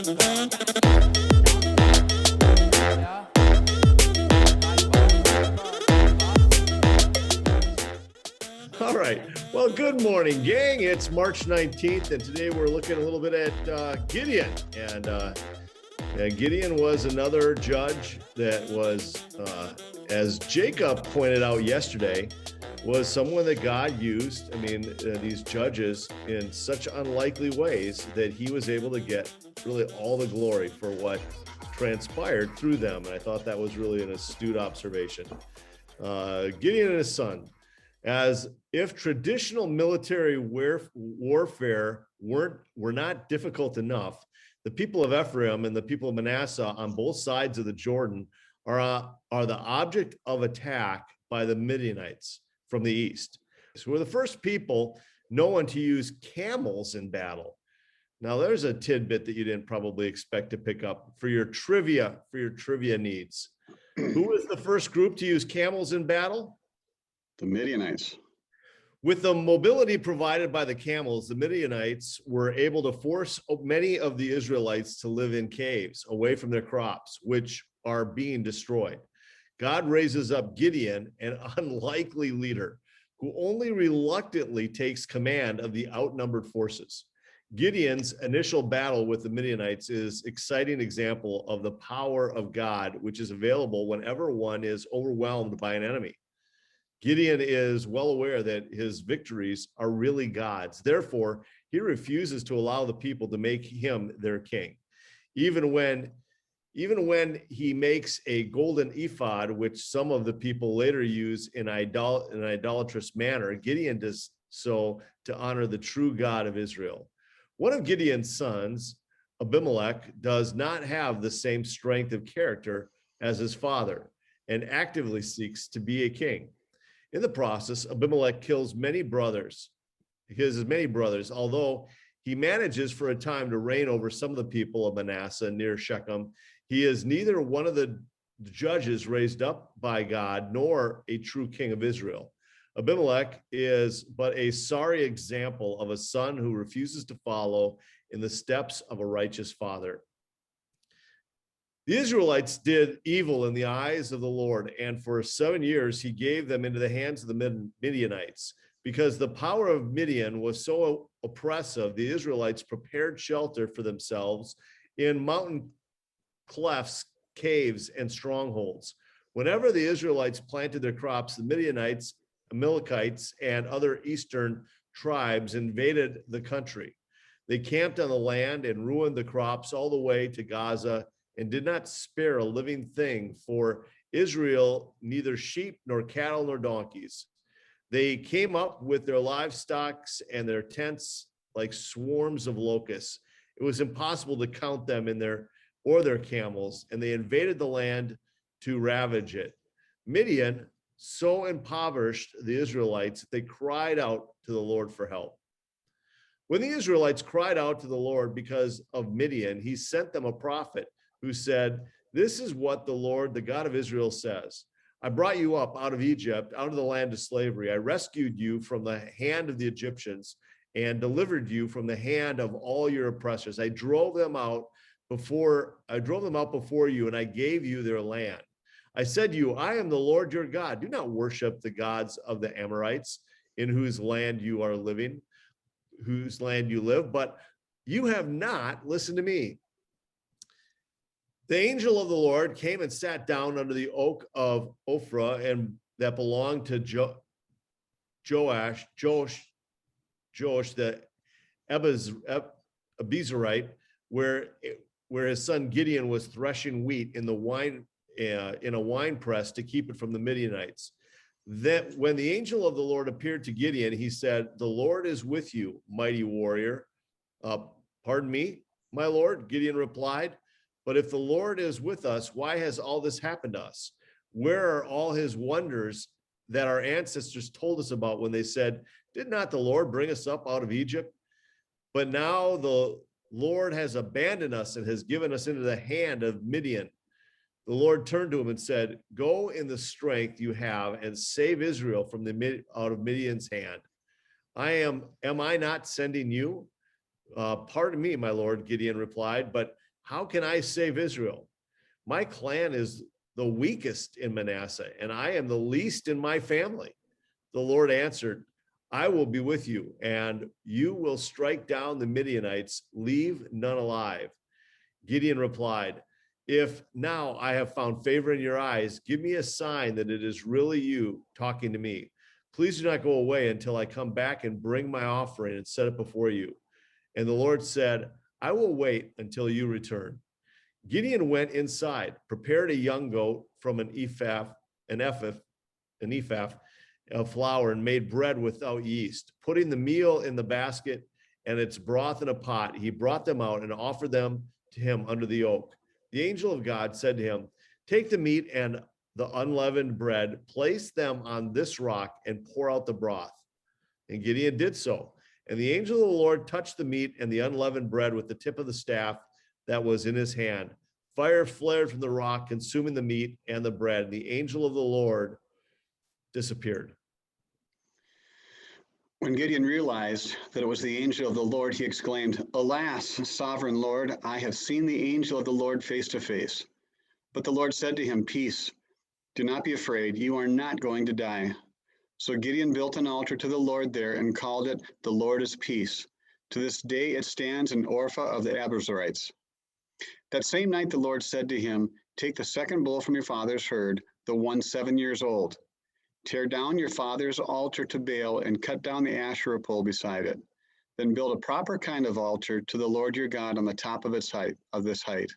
All right. Well, good morning, gang. It's March 19th, and today we're looking a little bit at Gideon. And Gideon was another judge that was, as Jacob pointed out yesterday, was someone that God used, these judges in such unlikely ways that he was able to get really all the glory for what transpired through them. And I thought that was really an astute observation. Gideon and his son. As if traditional military warfare were not difficult enough, the people of Ephraim and the people of Manasseh on both sides of the Jordan are the object of attack by the Midianites from the east. So we're the first people known to use camels in battle. Now there's a tidbit that you didn't probably expect to pick up for your trivia needs. Who was the first group to use camels in battle? The Midianites. With the mobility provided by the camels, the Midianites were able to force many of the Israelites to live in caves away from their crops, which are being destroyed. God raises up Gideon, an unlikely leader, who only reluctantly takes command of the outnumbered forces. Gideon's initial battle with the Midianites is an exciting example of the power of God, which is available whenever one is overwhelmed by an enemy. Gideon is well aware that his victories are really God's. Therefore, he refuses to allow the people to make him their king. Even when he makes a golden ephod, which some of the people later use in an idolatrous manner, Gideon does so to honor the true God of Israel. One of Gideon's sons, Abimelech, does not have the same strength of character as his father and actively seeks to be a king. In the process, Abimelech kills many brothers, although he manages for a time to reign over some of the people of Manasseh near Shechem. He is neither one of the judges raised up by God nor a true king of Israel. Abimelech is but a sorry example of a son who refuses to follow in the steps of a righteous father. The Israelites did evil in the eyes of the Lord, and for 7 years he gave them into the hands of the Midianites. Because the power of Midian was so oppressive, the Israelites prepared shelter for themselves in mountain clefts, caves, and strongholds. Whenever the Israelites planted their crops, the Midianites, Amalekites, and other eastern tribes invaded the country. They camped on the land and ruined the crops all the way to Gaza and did not spare a living thing for Israel, neither sheep nor cattle nor donkeys. They came up with their livestock and their tents like swarms of locusts. It was impossible to count them in their camels, and they invaded the land to ravage it. Midian so impoverished the Israelites that they cried out to the Lord for help. When the Israelites cried out to the Lord because of Midian, he sent them a prophet who said, "This is what the Lord, the God of Israel, says. I brought you up out of Egypt, out of the land of slavery. I rescued you from the hand of the Egyptians and delivered you from the hand of all your oppressors. I drove them out before you, and I gave you their land. I said to you, I am the Lord your God. Do not worship the gods of the Amorites in whose land you live, but you have not listened to me." The angel of the Lord came and sat down under the oak of Ophrah, and that belonged to Joash the Abiezrite, where his son Gideon was threshing wheat in a wine press to keep it from the Midianites. Then when the angel of the Lord appeared to Gideon, he said, "The Lord is with you, mighty warrior." "Pardon me, my Lord," Gideon replied. "But if the Lord is with us, why has all this happened to us? Where are all his wonders that our ancestors told us about when they said, 'Did not the Lord bring us up out of Egypt?' But now the Lord has abandoned us and has given us into the hand of Midian." The Lord turned to him and said, "Go in the strength you have and save Israel from out of Midian's hand. Am I not sending you?" "Pardon me, my Lord," Gideon replied, "but how can I save Israel? My clan is the weakest in Manasseh, and I am the least in my family. The Lord answered, I will be with you, and you will strike down the Midianites, leave none alive. Gideon replied, if now I have found favor in your eyes, give me a sign that it is really you talking to me. Please do not go away until I come back and bring my offering and set it before you. And the Lord said, I will wait until you return. Gideon went inside, prepared a young goat from an ephah of flour, and made bread without yeast. Putting the meal in the basket and its broth in a pot, he brought them out and offered them to him under the oak. The angel of God said to him, take the meat and the unleavened bread, place them on this rock, and pour out the broth. And Gideon did so. And the angel of the Lord touched the meat and the unleavened bread with the tip of the staff that was in his hand. Fire flared from the rock, consuming the meat and the bread. The angel of the Lord disappeared. When Gideon realized that it was the angel of the Lord, he exclaimed, alas, sovereign Lord, I have seen the angel of the Lord face to face. But the Lord said to him, peace, do not be afraid, you are not going to die. So Gideon built an altar to the Lord there and called it, the Lord is peace. To this day it stands in Orpha of the Abiezrites. That same night the Lord said to him, take the second bull from your father's herd, the one 7 years old. Tear down your father's altar to Baal and cut down the Asherah pole beside it. Then build a proper kind of altar to the Lord your God on the top of this height.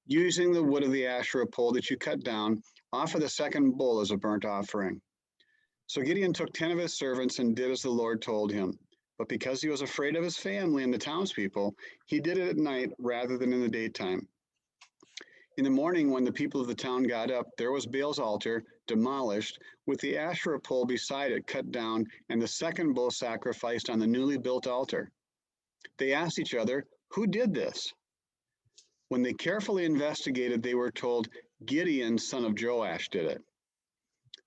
Using the wood of the Asherah pole that you cut down, offer the second bull as a burnt offering. So Gideon took 10 of his servants and did as the Lord told him. But because he was afraid of his family and the townspeople, he did it at night rather than in the daytime. In the morning, when the people of the town got up, there was Baal's altar demolished, with the Asherah pole beside it cut down, and the second bull sacrificed on the newly built altar. They asked each other, who did this? When they carefully investigated, they were told, Gideon, son of Joash, did it.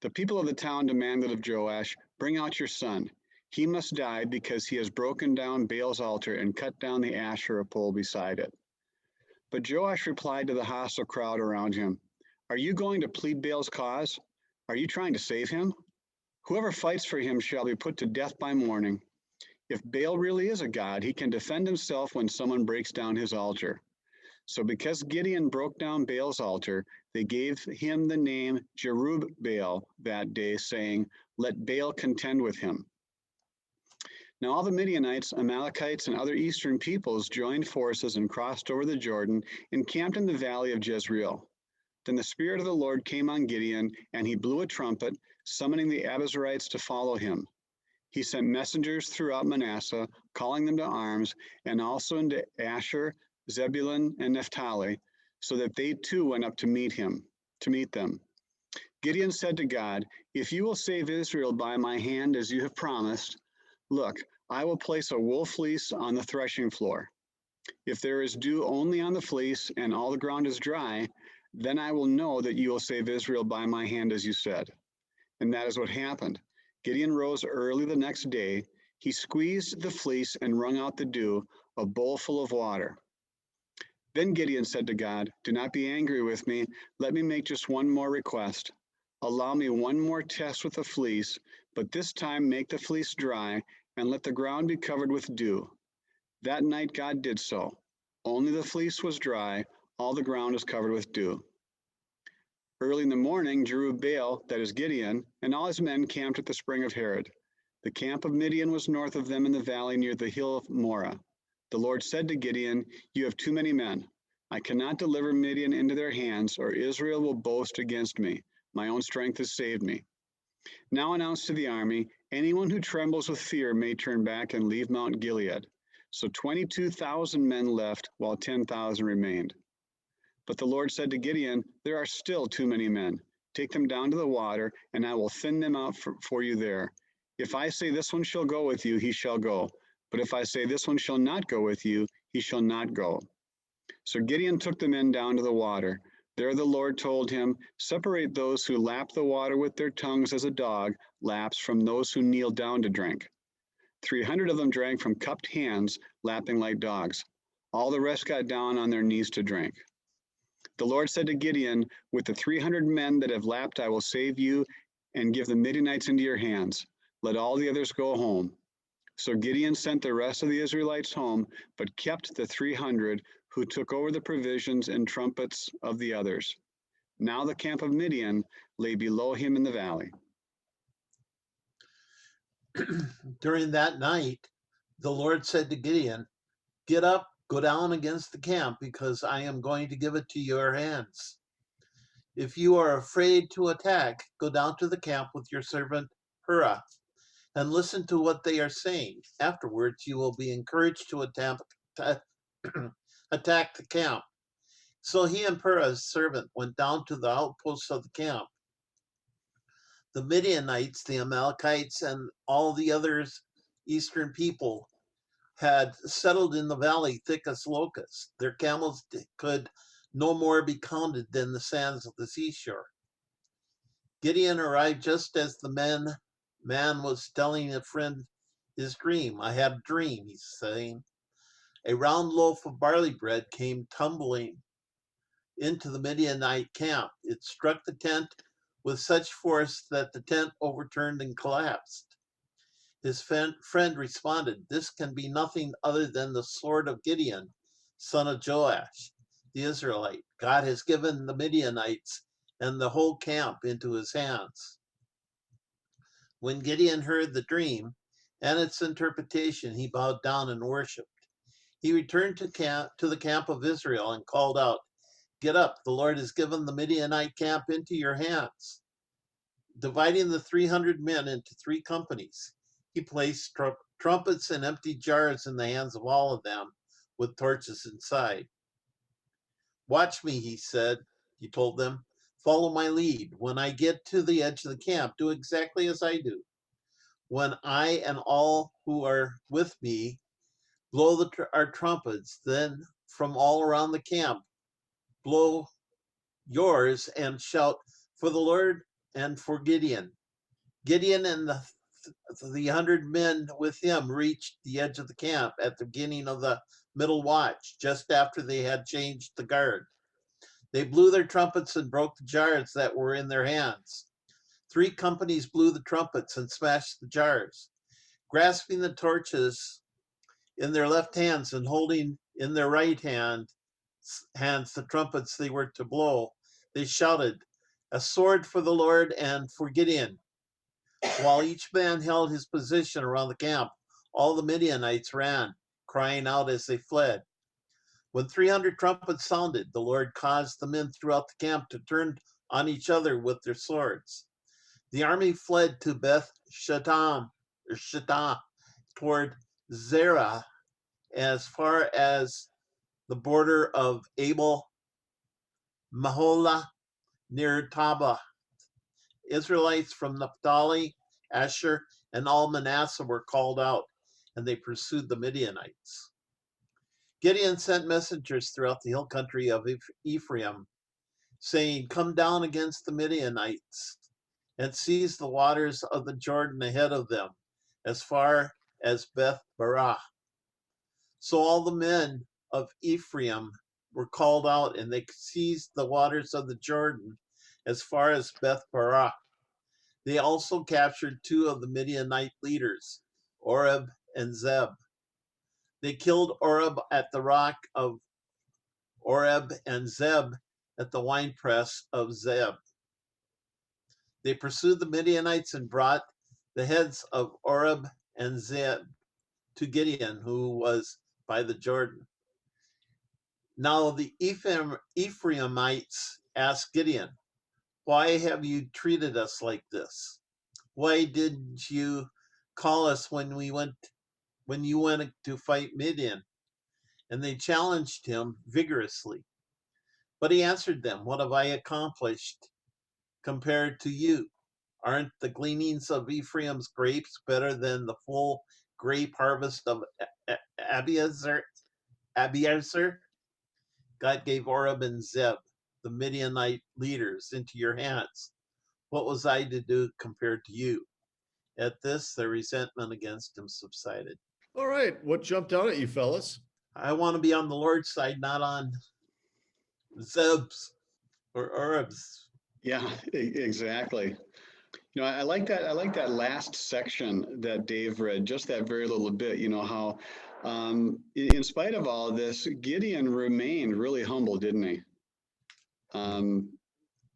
The people of the town demanded of Joash, bring out your son. He must die because he has broken down Baal's altar and cut down the Asherah pole beside it. But Joash replied to the hostile crowd around him, are you going to plead Baal's cause? Are you trying to save him? Whoever fights for him shall be put to death by morning. If Baal really is a god, he can defend himself when someone breaks down his altar. So because Gideon broke down Baal's altar, they gave him the name Jerubbaal that day, saying, let Baal contend with him. Now all the Midianites, Amalekites, and other eastern peoples joined forces and crossed over the Jordan and camped in the valley of Jezreel. Then the Spirit of the Lord came on Gideon, and he blew a trumpet, summoning the Abiezrites to follow him. He sent messengers throughout Manasseh, calling them to arms, and also into Asher, Zebulun, and Naphtali, so that they too went up to meet them. Gideon said to God, if you will save Israel by my hand as you have promised, look, I will place a wool fleece on the threshing floor. If there is dew only on the fleece and all the ground is dry, then I will know that you will save Israel by my hand as you said. And that is what happened. Gideon rose early the next day. He squeezed the fleece and wrung out the dew, a bowl full of water. Then Gideon said to God, do not be angry with me. Let me make just one more request. Allow me one more test with the fleece, but this time make the fleece dry and let the ground be covered with dew. That night God did so. Only the fleece was dry, all the ground was covered with dew. Early in the morning, Jerubbaal, that is Gideon, and all his men camped at the spring of Harod. The camp of Midian was north of them in the valley near the hill of Moreh. The Lord said to Gideon, you have too many men. I cannot deliver Midian into their hands, or Israel will boast against me. My own strength has saved me. Now announce to the army, anyone who trembles with fear may turn back and leave Mount Gilead. So 22,000 men left, while 10,000 remained. But the Lord said to Gideon, there are still too many men. Take them down to the water, and I will thin them out for you there. If I say this one shall go with you, he shall go. But if I say this one shall not go with you, he shall not go. So Gideon took the men down to the water. There the Lord told him, separate those who lap the water with their tongues as a dog laps from those who kneel down to drink. 300 of them drank from cupped hands, lapping like dogs. All the rest got down on their knees to drink. The Lord said to Gideon, with the 300 men that have lapped, I will save you and give the Midianites into your hands. Let all the others go home. So Gideon sent the rest of the Israelites home, but kept the 300 who took over the provisions and trumpets of the others. Now the camp of Midian lay below him in the valley. During that night, the Lord said to Gideon, "Get up, go down against the camp, because I am going to give it to your hands. If you are afraid to attack, go down to the camp with your servant Hurrah, and listen to what they are saying. Afterwards, you will be encouraged to attack the camp." So he and Purah's servant went down to the outposts of the camp. The Midianites, the Amalekites, and all the others eastern people had settled in the valley thick as locusts. Their camels could no more be counted than the sands of the seashore. Gideon arrived just as the man was telling a friend his dream. "I had a dream," he's saying. A round loaf of barley bread came tumbling into the Midianite camp. It struck the tent with such force that the tent overturned and collapsed. His friend responded, "This can be nothing other than the sword of Gideon, son of Joash, the Israelite. God has given the Midianites and the whole camp into his hands." When Gideon heard the dream and its interpretation, he bowed down and worshiped. He returned to the camp of Israel and called out, "Get up, the Lord has given the Midianite camp into your hands." Dividing the 300 men into 3 companies, he placed trumpets and empty jars in the hands of all of them with torches inside. "Watch me," he told them. "Follow my lead. When I get to the edge of the camp, do exactly as I do. When I and all who are with me blow our trumpets, then from all around the camp, blow yours and shout for the Lord and for Gideon." Gideon and the 100 men with him reached the edge of the camp at the beginning of the middle watch, just after they had changed the guard. They blew their trumpets and broke the jars that were in their hands. 3 companies blew the trumpets and smashed the jars. Grasping the torches in their left hands and holding in their right hands the trumpets they were to blow, they shouted, "A sword for the Lord and for Gideon." While each man held his position around the camp, all the Midianites ran, crying out as they fled. When 300 trumpets sounded, the Lord caused the men throughout the camp to turn on each other with their swords. The army fled to Beth Shittah toward Zerah, as far as the border of Abel Mahola near Tabah. Israelites from Naphtali, Asher, and all Manasseh were called out, and they pursued the Midianites. Gideon sent messengers throughout the hill country of Ephraim, saying, "Come down against the Midianites and seize the waters of the Jordan ahead of them, as far as Beth Barah." So all the men of Ephraim were called out, and they seized the waters of the Jordan as far as Beth Barah. They also captured 2 of the Midianite leaders, Oreb and Zeb. They killed Oreb at the rock of Oreb and Zeb at the winepress of Zeb. They pursued the Midianites and brought the heads of Oreb and Zeb to Gideon, who was by the Jordan. Now the Ephraimites asked Gideon, "Why have you treated us like this? Why did you call us when you went to fight Midian?" And they challenged him vigorously. But he answered them, "What have I accomplished compared to you? Aren't the gleanings of Ephraim's grapes better than the full grape harvest of Abiezer? God gave Oreb and Zeb, the Midianite leaders, into your hands. What was I to do compared to you?" At this, their resentment against him subsided. All right. What jumped out at you, fellas? I want to be on the Lord's side, not on Zeb's or Arab's. Yeah, exactly. You know, I like that. I like that last section that Dave read, just that very little bit, you know, how in spite of all this, Gideon remained really humble, didn't he?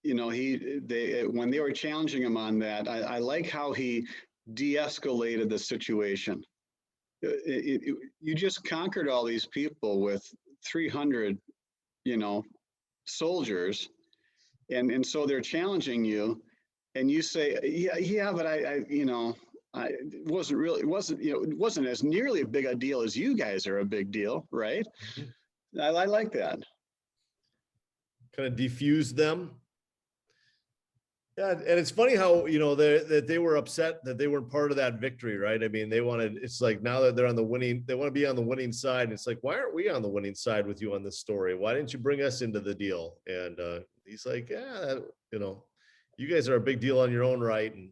You know, when they were challenging him on that, I like how he de-escalated the situation. You just conquered all these people with 300, you know, soldiers, and so they're challenging you, and you say, yeah, but you know, it wasn't, you know, it wasn't as nearly a big a deal as you guys are a big deal, right? I like that. Kind of defuse them. Yeah, and it's funny how, you know, that they were upset that they weren't part of that victory, right? I mean, they wanted, it's like now that they're on the winning, they want to be on the winning side. And it's like, why aren't we on the winning side with you on this story? Why didn't you bring us into the deal? And he's like, yeah, you know, you guys are a big deal on your own right, and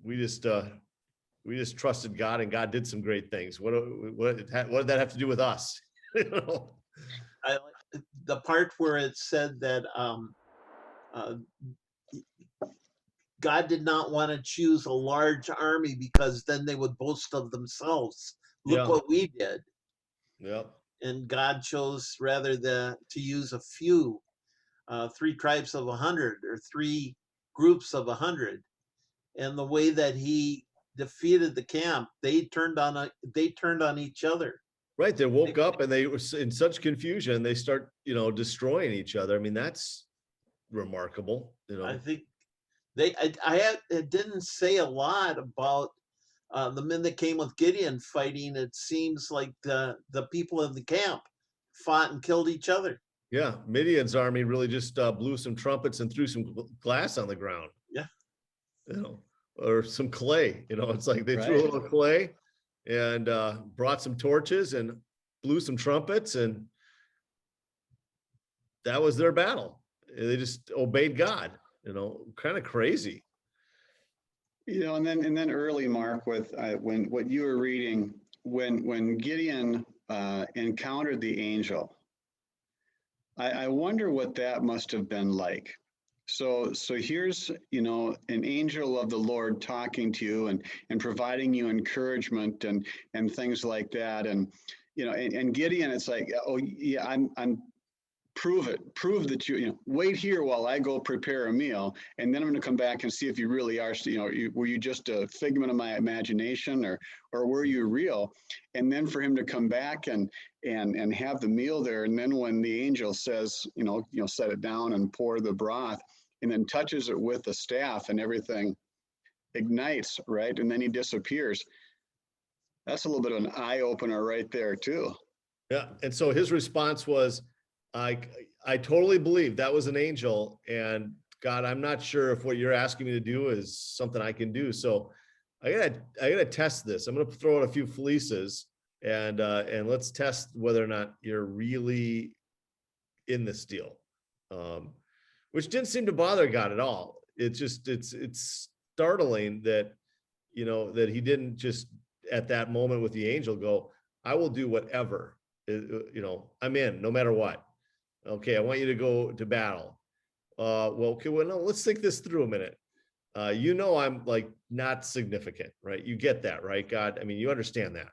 we just trusted God, and God did some great things. What did that have to do with us? You know? I like the part where it said that uh, God did not want to choose a large army because then they would boast of themselves. Look Yeah. what we did. Yep. And God chose rather to use a few, 3 tribes of 100 or 3 groups of 100. And the way that he defeated the camp, they turned on each other. Right. They woke up and they were in such confusion. They start, you know, destroying each other. I mean, that's remarkable, you know. I think it didn't say a lot about the men that came with Gideon fighting. It seems like the people in the camp fought and killed each other. Yeah. Midian's army really just blew some trumpets and threw some glass on the ground. Yeah. You know, or some clay, you know, it's like they threw a Right. little clay and brought some torches and blew some trumpets, and that was their battle. They just obeyed God, you know, kind of crazy. You know, and then early, Mark, with when what you were reading, when Gideon encountered the angel, I wonder what that must have been like. So here's, you know, an angel of the Lord talking to you and providing you encouragement and things like that, and you know, and Gideon, it's like, oh yeah, I'm prove it, prove that you know, wait here while I go prepare a meal, and then I'm going to come back and see if you really are, you know, were you just a figment of my imagination, or were you real? And then for him to come back and have the meal there, and then when the angel says, you know, set it down and pour the broth, and then touches it with the staff, and everything ignites, right, and then he disappears. That's a little bit of an eye opener right there too. Yeah. And so his response was, I totally believe that was an angel, and God, I'm not sure if what you're asking me to do is something I can do. So I gotta test this. I'm gonna throw out a few fleeces and let's test whether or not you're really in this deal. Which didn't seem to bother God at all. It's just, it's startling that, you know, that he didn't just at that moment with the angel go, I will do whatever, you know, I'm in no matter what. Okay, I want you to go to battle. Well, okay, well, no, let's think this through a minute. You know, I'm like not significant, right? You get that, right, God? I mean, you understand that.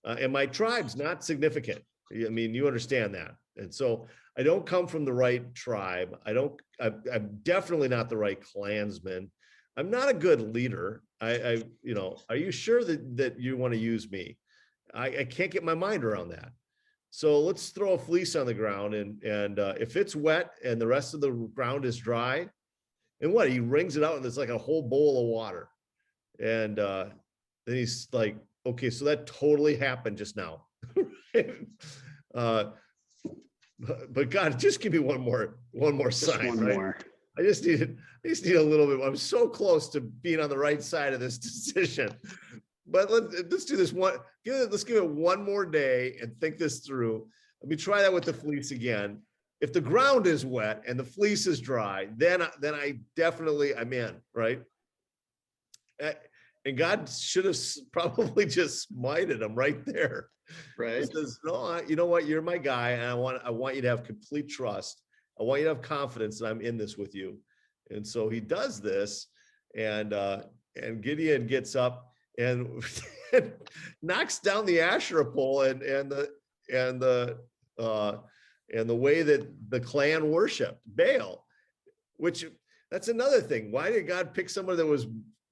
And my tribe's not significant. I mean, you understand that. And so I don't come from the right tribe. I'm definitely not the right clansman. I'm not a good leader. You know, are you sure that you want to use me? I can't get my mind around that. So let's throw a fleece on the ground, and if it's wet and the rest of the ground is dry, and what, he wrings it out and there's like a whole bowl of water. And then he's like, okay, so that totally happened just now. But God, just give me one more sign. Just one more. I just need a little bit. I'm so close to being on the right side of this decision. But let's do this one. Let's give it one more day and think this through. Let me try that with the fleece again. If the ground is wet and the fleece is dry, then I definitely, I'm in, right? And God should have probably just smited him right there. Right. He says, no, you know what? You're my guy, and I want you to have complete trust. I want you to have confidence that I'm in this with you. And so he does this, and Gideon gets up and knocks down the Asherah pole and the way that the clan worshiped Baal, which that's another thing. Why did God pick someone that was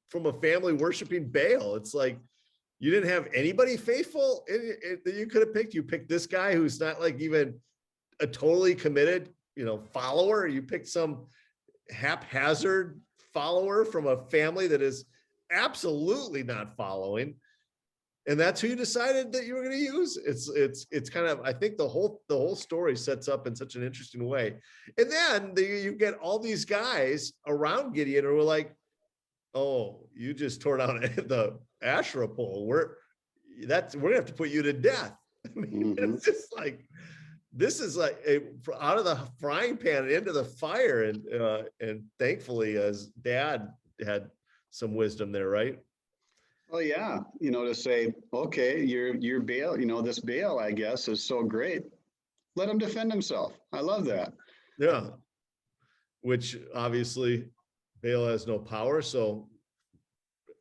from a family worshiping Baal? It's like, you didn't have anybody faithful that you could have picked. You picked this guy who's not like even a totally committed, follower. You picked some haphazard follower from a family that is absolutely not following. And that's who you decided that you were going to use. It's kind of, I think the whole story sets up in such an interesting way. And then you get all these guys around Gideon who are like, oh, you just tore down the Asherah pole. We're gonna have to put you to death. I mean, it's just like, this is like out of the frying pan into the fire. And thankfully, as Dad had some wisdom there, right? Oh yeah, to say, okay, you're Baal, this Baal, I guess, is so great. Let him defend himself. I love that. Yeah. Which obviously Baal has no power. So,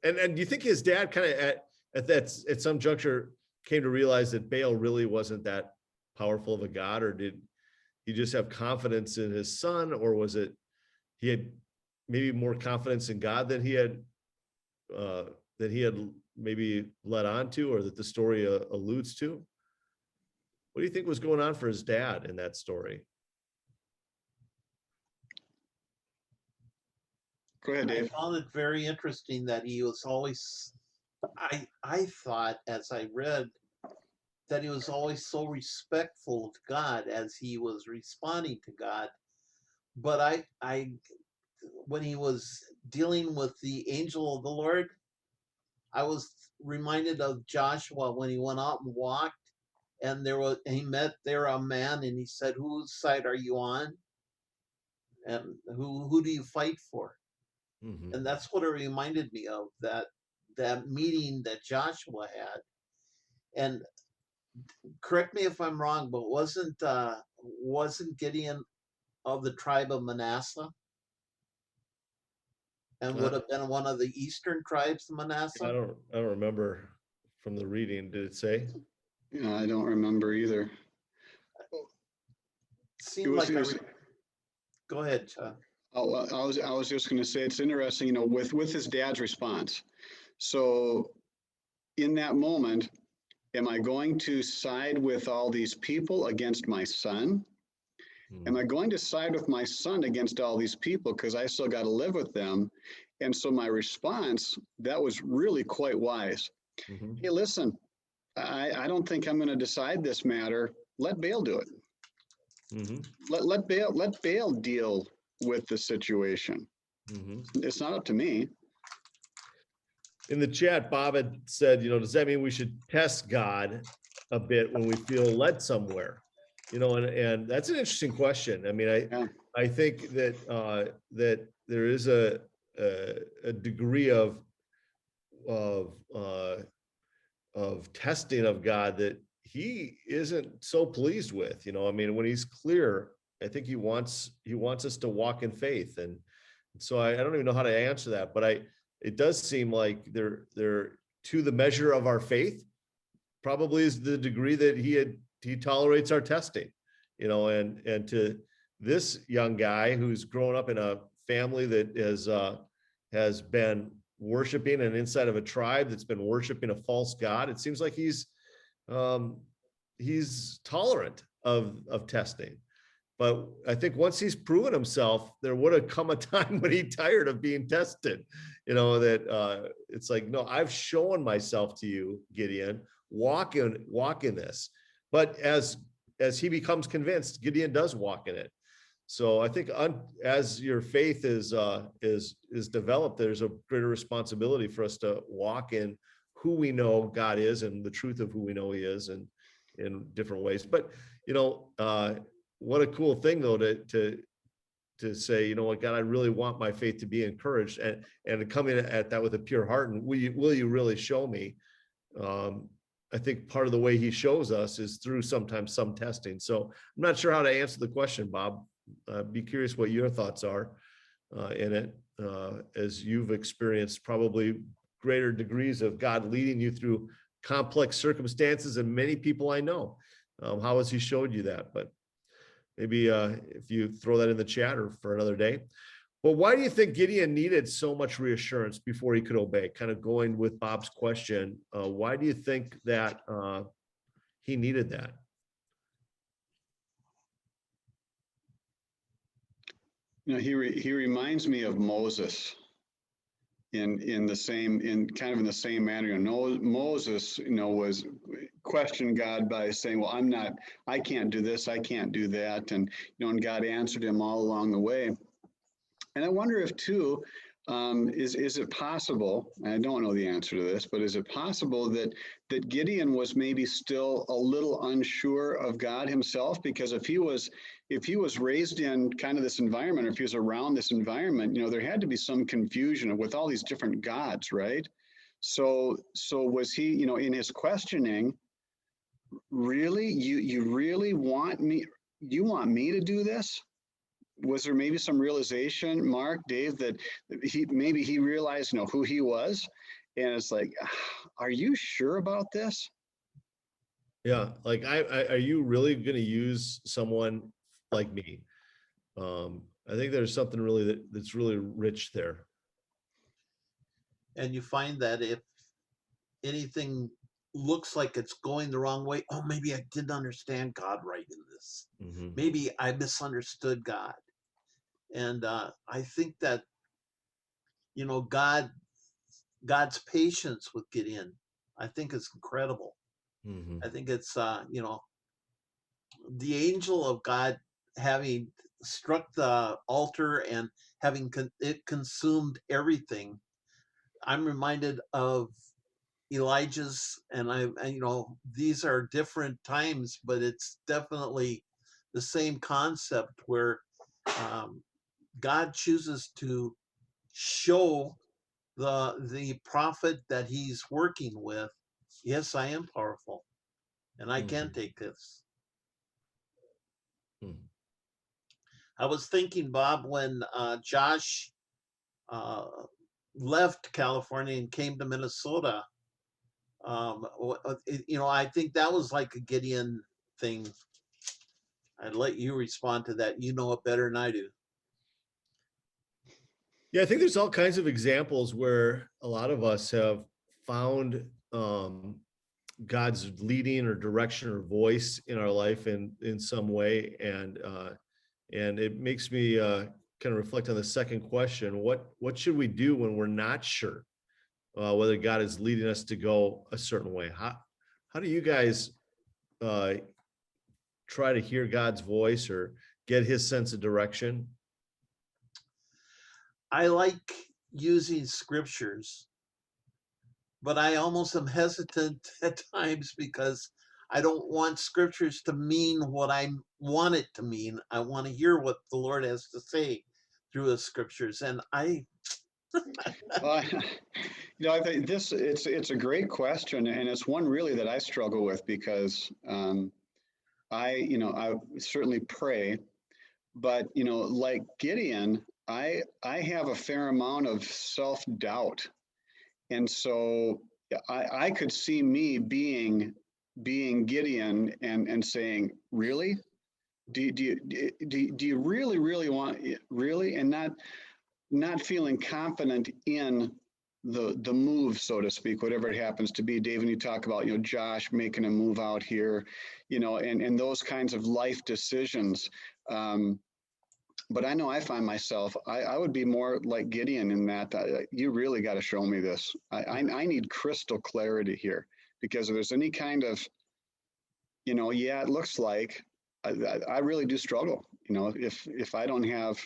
and do you think his dad kind of at some juncture came to realize that Baal really wasn't that powerful of a god, or did he just have confidence in his son, or was it he had maybe more confidence in God than he had maybe led on to, or that the story alludes to? What do you think was going on for his dad in that story? Go ahead, Dave. I found it very interesting that he was always, I thought as I read that he was always so respectful of God as he was responding to God. But when he was dealing with the angel of the Lord, I was reminded of Joshua when he went out and walked, and he met there a man, and he said, "Whose side are you on? And who do you fight for?" Mm-hmm. And that's what it reminded me of, that meeting that Joshua had. And correct me if I'm wrong, but wasn't Gideon of the tribe of Manasseh, and would have been one of the eastern tribes of I Manasseh? don't remember from the reading. Did it say? Yeah, I don't remember either. Seemed like go ahead, Chuck. Oh, I was just going to say, it's interesting, with his dad's response. So in that moment, am I going to side with all these people against my son? Am I going to side with my son against all these people because I still got to live with them? And so my response, that was really quite wise. Mm-hmm. Hey, listen, I don't think I'm going to decide this matter. Let Baal do it. Mm-hmm. Let Baal deal with the situation. Mm-hmm. It's not up to me. In the chat, Bob had said, does that mean we should test God a bit when we feel led somewhere? And that's an interesting question. I mean, I think that that there is a degree of testing of God that he isn't so pleased with. I mean, when he's clear, I think he wants us to walk in faith. And so I don't even know how to answer that, but it does seem like they're to the measure of our faith probably is the degree that he tolerates our testing, and to this young guy who's grown up in a family that has been worshiping and inside of a tribe that's been worshiping a false god, it seems like he's tolerant of testing. But I think once he's proven himself, there would have come a time when he tired of being tested, that it's like, no, I've shown myself to you, Gideon, walk in this. But as he becomes convinced, Gideon does walk in it. So I think as your faith is developed, there's a greater responsibility for us to walk in who we know God is and the truth of who we know he is, and in different ways. But what a cool thing though to say, you know what, God, I really want my faith to be encouraged, and to come in at that with a pure heart, and will you really show me? I think part of the way he shows us is through sometimes some testing. So I'm not sure how to answer the question, Bob. Be curious what your thoughts are in it, as you've experienced probably greater degrees of God leading you through complex circumstances, and many people I know. How has he showed you that? But maybe if you throw that in the chat or for another day. Well, why do you think Gideon needed so much reassurance before he could obey? Kind of going with Bob's question, why do you think that he needed that? He reminds me of Moses in kind of in the same manner. Moses, was questioned God by saying, well, I can't do this, I can't do that. And, and God answered him all along the way. And I wonder if too, is it possible, and I don't know the answer to this, but is it possible that Gideon was maybe still a little unsure of God himself? Because if he was raised in kind of this environment, or if he was around this environment, there had to be some confusion with all these different gods, right? So was he, in his questioning, really, you really want me to do this? Was there maybe some realization, Mark, Dave, that he realized, who he was, and it's like, are you sure about this? Yeah, like are you really going to use someone like me? I think there's something really that's really rich there. And you find that if anything looks like it's going the wrong way, oh, maybe I didn't understand God right in this. Mm-hmm. Maybe I misunderstood God. And I think that, God's patience with Gideon, I think is incredible. Mm-hmm. I think it's, the angel of God having struck the altar and having it consumed everything. I'm reminded of Elijah's, and these are different times, but it's definitely the same concept where God chooses to show the prophet that he's working with, yes, I am powerful, and I can take this. Mm-hmm. I was thinking, Bob, when Josh left California and came to Minnesota, I think that was like a Gideon thing. I'd let you respond to that. You know it better than I do. Yeah, I think there's all kinds of examples where a lot of us have found God's leading or direction or voice in our life in some way, and it makes me kind of reflect on the second question: what should we do when we're not sure whether God is leading us to go a certain way? How do you guys try to hear God's voice or get His sense of direction? I like using scriptures, but I almost am hesitant at times because I don't want scriptures to mean what I want it to mean. I want to hear what the Lord has to say through the scriptures. And I think it's a great question, and it's one really that I struggle with because I certainly pray, but like Gideon, I have a fair amount of self-doubt, and so I could see me being Gideon and saying, really, do you really want it, really, and not feeling confident in the move, so to speak, whatever it happens to be. Dave, when you talk about, Josh making a move out here, and those kinds of life decisions. But I know I find myself, I would be more like Gideon in that you really got to show me this. I need crystal clarity here, because if there's any kind of, it looks like I really do struggle, if I don't have,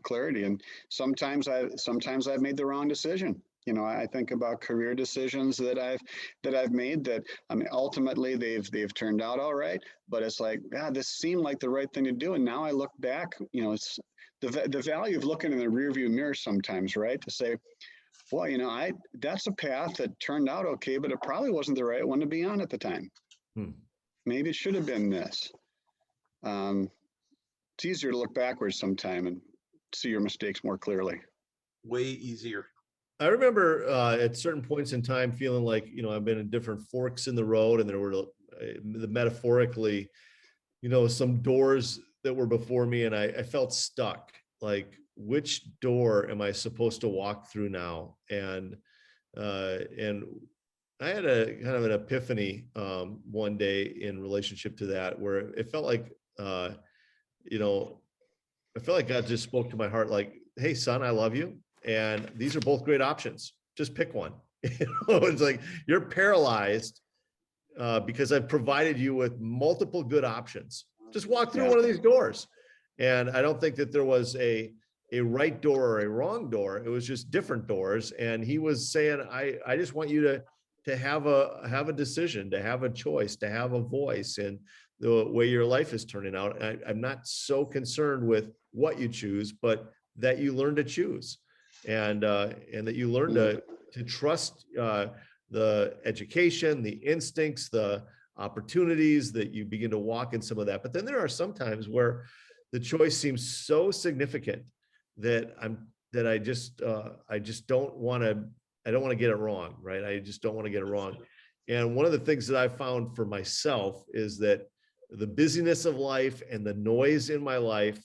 clarity. And sometimes I've made the wrong decision. I think about career decisions that I've made that, I mean, ultimately they've turned out all right, but it's like, this seemed like the right thing to do. And now I look back, it's the value of looking in the rearview mirror sometimes, right? To say, Well, that's a path that turned out okay, but it probably wasn't the right one to be on at the time. Maybe it should have been this. It's easier to look backwards sometime and see your mistakes more clearly. Way easier. I remember at certain points in time feeling like, I've been in different forks in the road, and there were metaphorically, some doors that were before me, and I felt stuck. Like, which door am I supposed to walk through now? And I had a kind of an epiphany one day in relationship to that, where it felt like, I felt like God just spoke to my heart, like, hey, son, I love you. And these are both great options. Just pick one. It's like, you're paralyzed because I've provided you with multiple good options. Just walk through one of these doors. And I don't think that there was a right door or a wrong door. It was just different doors. And he was saying, I just want you to have a decision, to have a choice, to have a voice in the way your life is turning out. I'm not so concerned with what you choose, but that you learn to choose, and that you learn to trust the education, the instincts, the opportunities, that you begin to walk in some of that. But then there are some times where the choice seems so significant that I just don't want to get it wrong, right? I just don't want to get it wrong. And one of the things that I found for myself is that the busyness of life and the noise in my life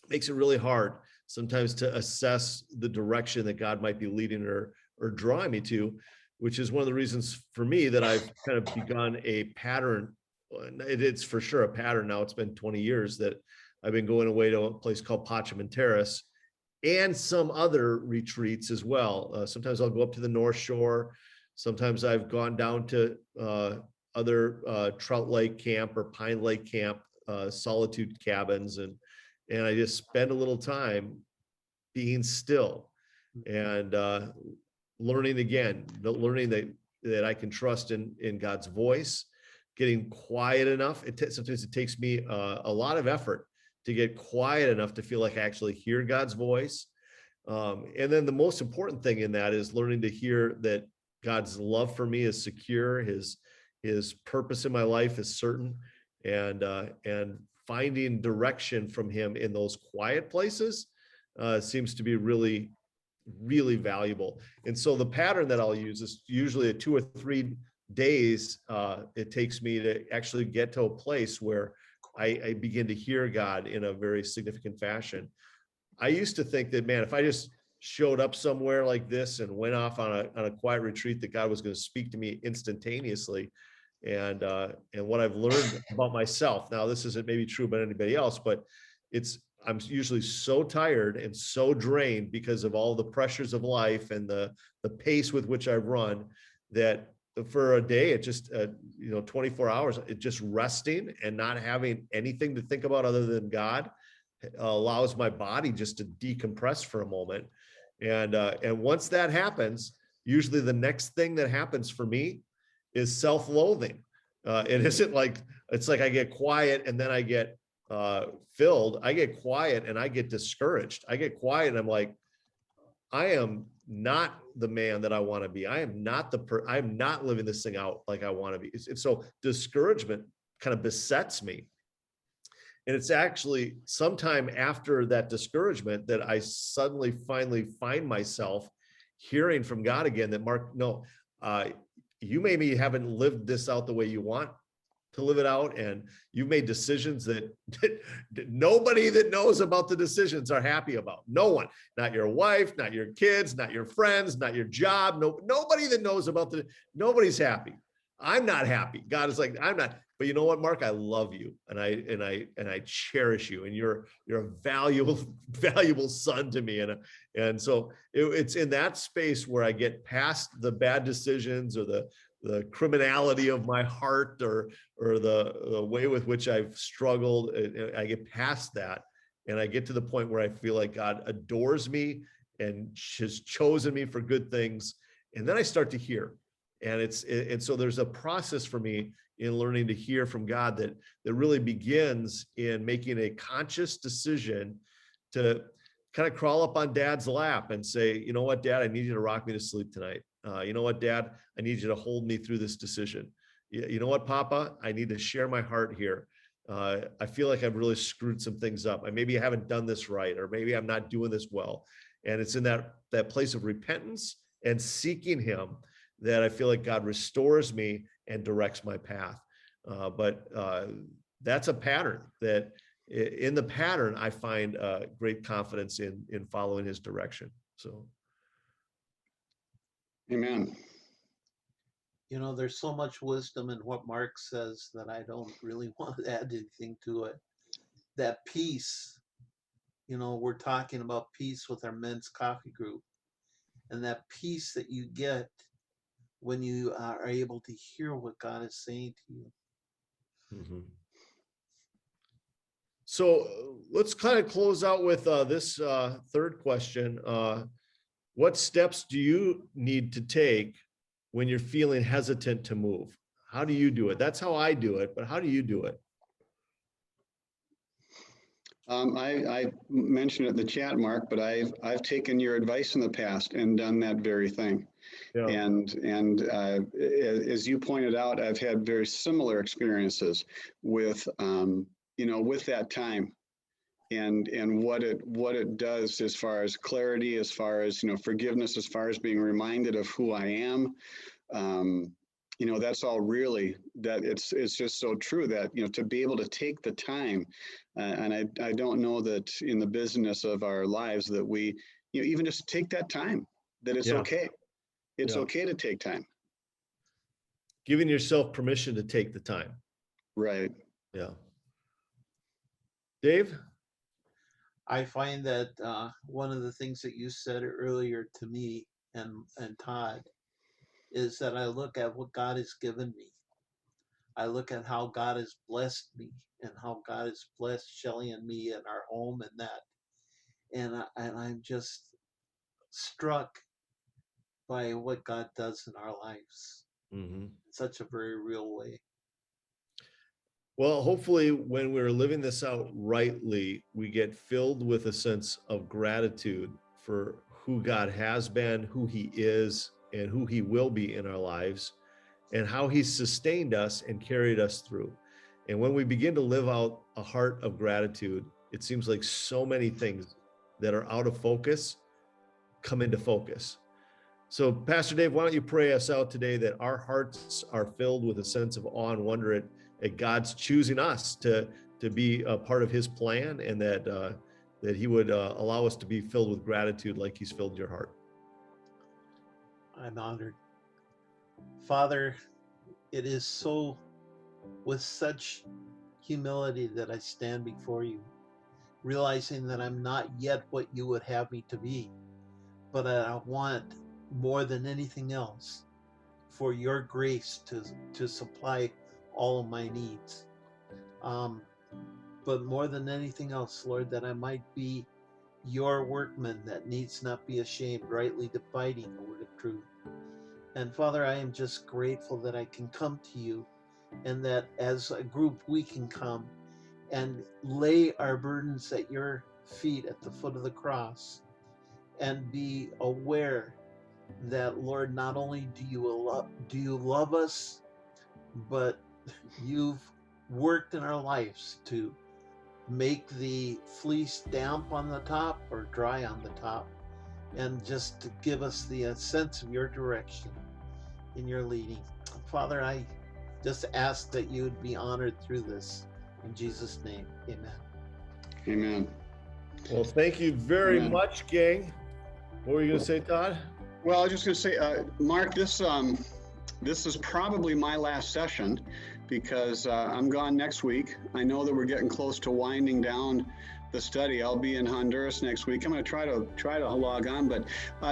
makes it really hard sometimes to assess the direction that God might be leading or drawing me to, which is one of the reasons for me that I've kind of begun a pattern. It's for sure a pattern now. It's been 20 years that I've been going away to a place called Pachman Terrace and some other retreats as well. Sometimes I'll go up to the North Shore. Sometimes I've gone down to other Trout Lake Camp or Pine Lake Camp, solitude cabins, and I just spend a little time being still and learning that I can trust in God's voice, getting quiet enough. Sometimes it takes me a lot of effort to get quiet enough to feel like I actually hear God's voice. And then the most important thing in that is learning to hear that God's love for me is secure, his purpose in my life is certain, and finding direction from him in those quiet places seems to be really, really valuable. And so the pattern that I'll use is usually 2 or 3 days it takes me to actually get to a place where I begin to hear God in a very significant fashion. I used to think that, man, if I just showed up somewhere like this and went off on a quiet retreat, that God was going to speak to me instantaneously. And what I've learned about myself, now this isn't maybe true about anybody else, but I'm usually so tired and so drained because of all the pressures of life and the pace with which I've run, that for a day, it just 24 hours, it just resting and not having anything to think about other than God allows my body just to decompress for a moment. And once that happens, usually the next thing that happens for me is self-loathing. It isn't like, it's like I get quiet and then I get filled. I get quiet and I get discouraged. I get quiet and I'm like, I am not the man that I want to be. I am not I'm not living this thing out like I want to be. So discouragement kind of besets me. And it's actually sometime after that discouragement that I suddenly finally find myself hearing from God again that, Mark, no, you maybe haven't lived this out the way you want to live it out. And you've made decisions that nobody that knows about the decisions are happy about. No one, not your wife, not your kids, not your friends, not your job. Nobody that knows about nobody's happy. I'm not happy. God is like, I'm not. But you know what, Mark? I love you, and I cherish you, and you're a valuable son to me, and so it's in that space where I get past the bad decisions or the criminality of my heart or the way with which I've struggled. I get past that, and I get to the point where I feel like God adores me and has chosen me for good things, and then I start to hear, and so there's a process for me in learning to hear from God that really begins in making a conscious decision to kind of crawl up on dad's lap and say, you know what, dad, I need you to rock me to sleep tonight. You know what, dad, I need you to hold me through this decision. You know what, Papa, I need to share my heart here. I feel like I've really screwed some things up. Maybe I haven't done this right, or maybe I'm not doing this well. And it's in that place of repentance and seeking him that I feel like God restores me and directs my path. But that's a pattern that in the pattern, I find great confidence in following his direction. So. Amen. You know, there's so much wisdom in what Mark says that I don't really want to add anything to it. That peace, you know, we're talking about peace with our men's coffee group, and that peace that you get when you are able to hear what God is saying to you. Mm-hmm. So let's kind of close out with this third question. What steps do you need to take when you're feeling hesitant to move? How do you do it? That's how I do it, but how do you do it? I mentioned it in the chat, Mark, but I've taken your advice in the past and done that very thing. Yeah. And as you pointed out, I've had very similar experiences with with that time and what it does as far as clarity, as far as forgiveness, as far as being reminded of who I am. That's all really that it's just so true that to be able to take the time, and I don't know that in the business of our lives that we even just take that time, that it's okay. It's okay to take time. Giving yourself permission to take the time. Right. Yeah. Dave? I find that one of the things that you said earlier to me and Todd is that I look at what God has given me. I look at how God has blessed me and how God has blessed Shelley and me and our home and that. And I'm just struck by what God does in our lives in such a very real way. Well, hopefully when we're living this out rightly, we get filled with a sense of gratitude for who God has been, who he is, and who he will be in our lives, and how he's sustained us and carried us through. And when we begin to live out a heart of gratitude, it seems like so many things that are out of focus come into focus. So Pastor Dave, why don't you pray us out today that our hearts are filled with a sense of awe and wonder at God's choosing us to be a part of his plan, and that he would allow us to be filled with gratitude like he's filled your heart. I'm honored. Father, it is so with such humility that I stand before you, realizing that I'm not yet what you would have me to be, but I want more than anything else for your grace to supply all of my needs. But more than anything else, Lord, that I might be your workman that needs not be ashamed, rightly dividing the word of truth. And Father, I am just grateful that I can come to you, and that as a group we can come and lay our burdens at your feet at the foot of the cross, and be aware that, Lord, not only do you love us, but you've worked in our lives to make the fleece damp on the top or dry on the top, and just to give us the sense of your direction in your leading. Father, I just ask that you would be honored through this. In Jesus' name, amen. Amen. Well, thank you very much, gang. What were you going to say, Todd? Well, I was just going to say, Mark, this is probably my last session, because I'm gone next week. I know that we're getting close to winding down the study. I'll be in Honduras next week. I'm going to try to log on, but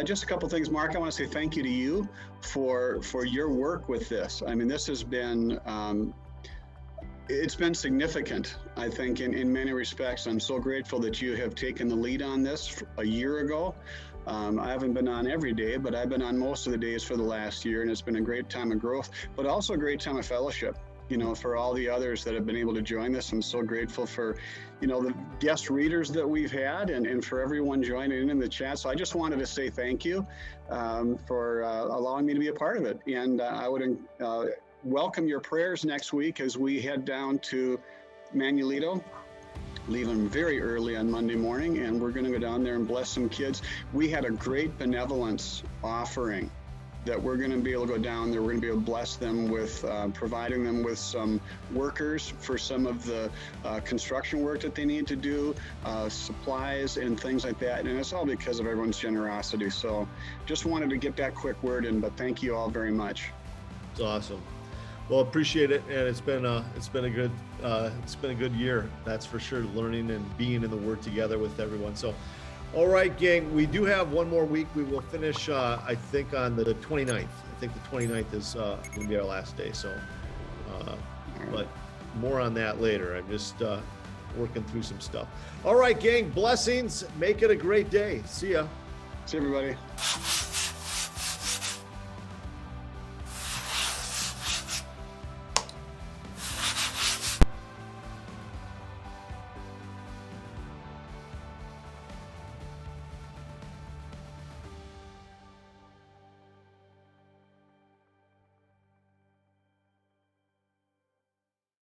just a couple things, Mark. I want to say thank you to you for your work with this. I mean, this has been it's been significant, I think, in many respects. I'm so grateful that you have taken the lead on this a year ago. I haven't been on every day, but I've been on most of the days for the last year, and it's been a great time of growth, but also a great time of fellowship. for all the others that have been able to join this. I'm so grateful for, the guest readers that we've had and for everyone joining in the chat. So I just wanted to say thank you for allowing me to be a part of it. And I would welcome your prayers next week as we head down to Manuelito, leaving very early on Monday morning, and we're going to go down there and bless some kids. We had a great benevolence offering that we're going to be able to go down there. We're going to be able to bless them with providing them with some workers for some of the construction work that they need to do, supplies and things like that. And it's all because of everyone's generosity. So just wanted to get that quick word in, but thank you all very much. It's awesome. Well, appreciate it, and it's been a good year, that's for sure. Learning and being in the Word together with everyone. So, all right, gang, we do have one more week. We will finish, I think, on the 29th. I think the 29th is going to be our last day. So, but more on that later. I'm just working through some stuff. All right, gang, blessings. Make it a great day. See ya. See everybody.